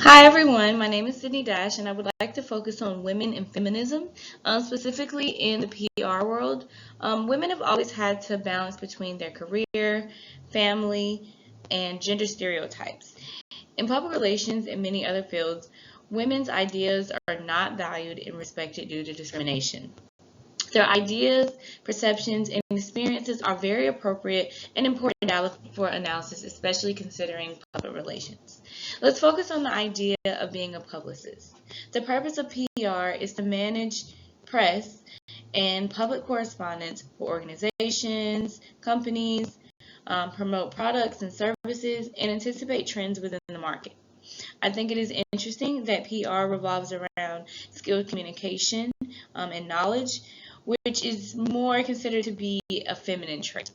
Hi everyone, my name is Sydney Dash and I would like to focus on women and feminism, specifically in the PR world. Women have always had to balance between their career, family, and gender stereotypes. In public relations and many other fields, women's ideas are not valued and respected due to discrimination. Their ideas, perceptions, and experiences are very appropriate and important data for analysis, especially considering public relations. Let's focus on the idea of being a publicist. The purpose of PR is to manage press and public correspondence for organizations, companies, promote products and services, and anticipate trends within the market. I think it is interesting that PR revolves around skilled communication and knowledge, which is more considered to be a feminine trait.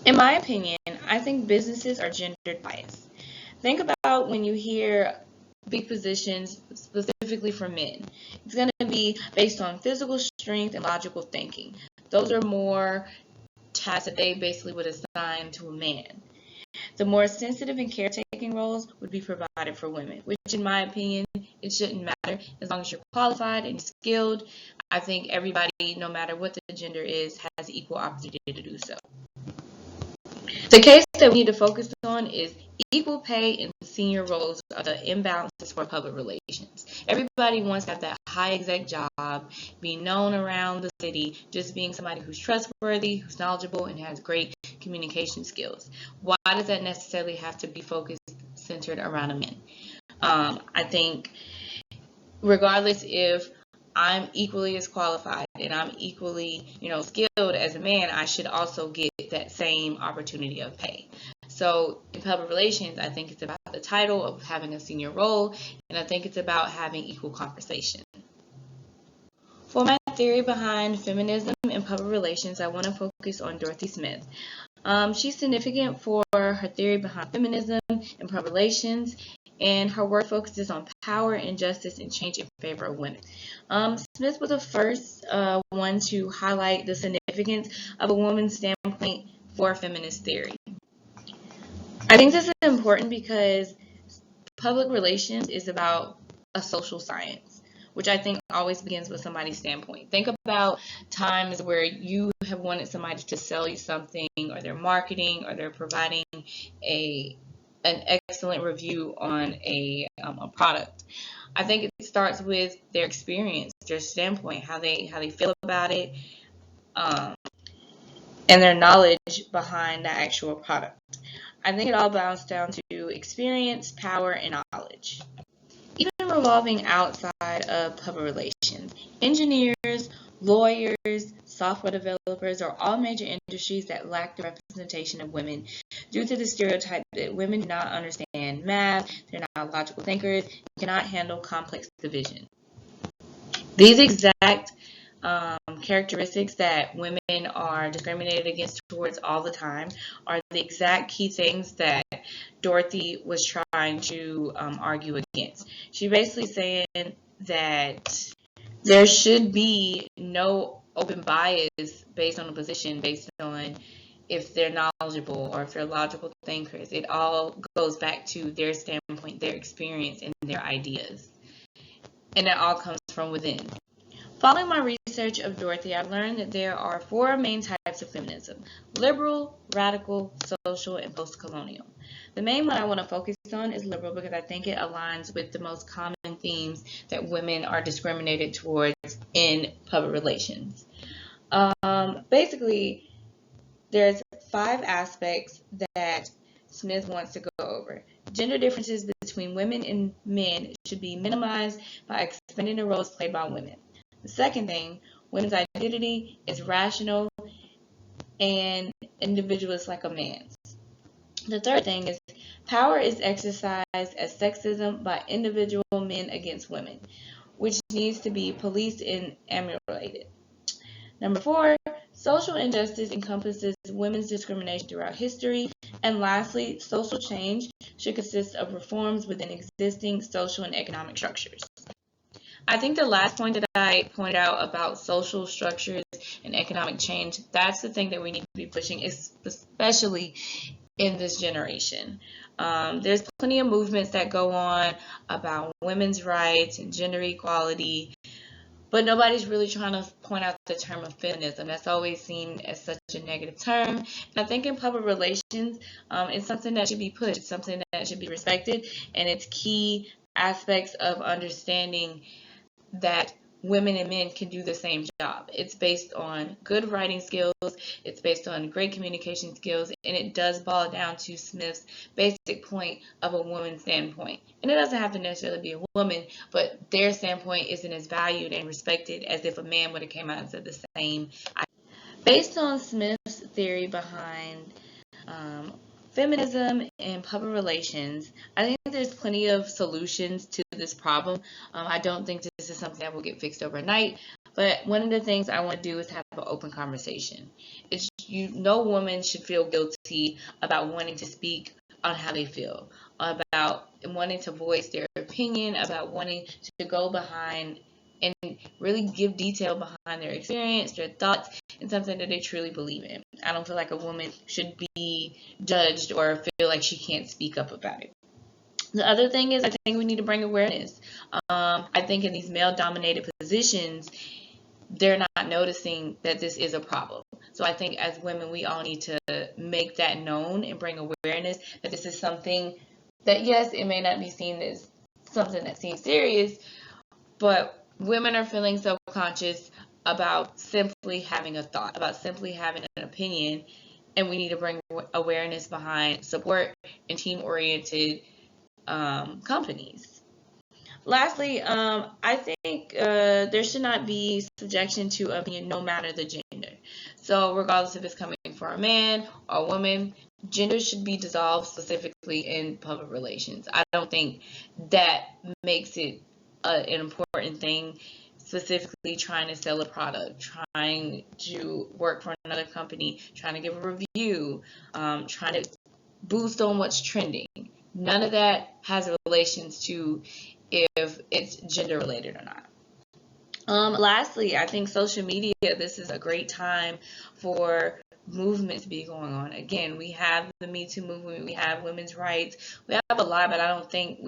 In my opinion, I think businesses are gendered biased. Think about when you hear big positions specifically for men. It's going to be based on physical strength and logical thinking. Those are more tasks that they basically would assign to a man. The more sensitive and caretaking roles would be provided for women, which in my opinion, it shouldn't matter as long as you're qualified and skilled. I think everybody, no matter what the gender is, has equal opportunity to do so. The case that we need to focus on is equal pay in senior roles are the imbalances for public relations. Everybody wants to have that high exec job, be known around the city, just being somebody who's trustworthy, who's knowledgeable, and has great communication skills. Why does that necessarily have to be focused, centered around a man? I think regardless if I'm equally as qualified and I'm equally, skilled as a man, I should also get that same opportunity of pay. So in public relations, I think it's about the title of having a senior role, and I think it's about having equal conversation. For my theory behind feminism and public relations, I want to focus on Dorothy Smith. She's significant for her theory behind feminism and public relations, and her work focuses on power, injustice, and change in favor of women. Smith was the first one to highlight the significance of a woman's standpoint for feminist theory. I think this is important because public relations is about a social science, which I think always begins with somebody's standpoint. Think about times where you have wanted somebody to sell you something, or they're marketing, or they're providing an excellent review on a product. I think it starts with their experience, their standpoint, how they feel about it, and their knowledge behind the actual product. I think it all boils down to experience, power, and knowledge. Even revolving outside of public relations, engineers, lawyers, software developers are all major industries that lack the representation of women due to the stereotype that women do not understand math, they're not logical thinkers, and cannot handle complex division. These exact characteristics that women are discriminated against towards all the time are the exact key things that Dorothy was trying to argue against. She basically saying that there should be no open bias based on a position, based on if they're knowledgeable or if they're logical thinkers. It all goes back to their standpoint, their experience, and their ideas. And that all comes from within. Following my research of Dorothy, I learned that there are 4 main types of feminism: liberal, radical, social, and post-colonial. The main one I want to focus on is liberal because I think it aligns with the most common themes that women are discriminated towards in public relations. Basically, there's 5 aspects that Smith wants to go over. Gender differences between women and men should be minimized by expanding the roles played by women. The second thing, women's identity is rational and individualist like a man's. The third thing is power is exercised as sexism by individual men against women, which needs to be policed and ameliorated. Number 4, social injustice encompasses women's discrimination throughout history. And lastly, social change should consist of reforms within existing social and economic structures. I think the last point that I pointed out about social structures and economic change, that's the thing that we need to be pushing, especially in this generation. There's plenty of movements that go on about women's rights and gender equality, but nobody's really trying to point out the term of feminism. That's always seen as such a negative term. And I think in public relations, it's something that should be pushed. It's something that should be respected, and it's key aspects of understanding that women and men can do the same job. It's based on good writing skills, it's based on great communication skills, and it does boil down to Smith's basic point of a woman's standpoint. And it doesn't have to necessarily be a woman, but their standpoint isn't as valued and respected as if a man would have came out and said the same. Based on Smith's theory behind feminism and public relations, I think there's plenty of solutions to this problem. I don't think this is something that will get fixed overnight, but one of the things I want to do is have an open conversation. No woman should feel guilty about wanting to speak on how they feel, about wanting to voice their opinion, about wanting to go behind and really give detail behind their experience, their thoughts, and something that they truly believe in. I don't feel like a woman should be judged or feel like she can't speak up about it. The other thing is, I think we need to bring awareness. I think in these male-dominated positions, they're not noticing that this is a problem. So I think as women, we all need to make that known and bring awareness that this is something that, yes, it may not be seen as something that seems serious, but women are feeling self-conscious about simply having a thought, about simply having an opinion, and we need to bring awareness behind support and team-oriented companies. Lastly, I think there should not be subjection to opinion no matter the gender. So regardless if it's coming from a man or a woman, gender should be dissolved specifically in public relations. I don't think that makes it an important thing, specifically trying to sell a product, trying to work for another company, trying to give a review, trying to boost on what's trending. None of that has relations to if it's gender related or not. Lastly, I think social media, this is a great time for movements to be going on. Again, we have the Me Too movement, we have women's rights, we have a lot, but I don't think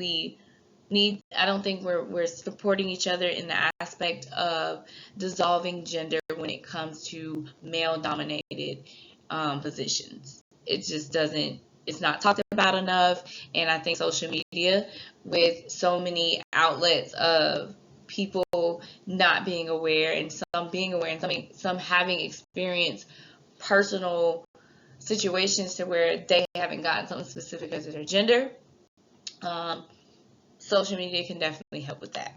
we're supporting each other in the aspect of dissolving gender when it comes to male dominated positions. It just doesn't, it's not talked about enough, and I think social media, with so many outlets of people not being aware and some being aware and some having experienced personal situations to where they haven't gotten something specific as to their gender, social media can definitely help with that.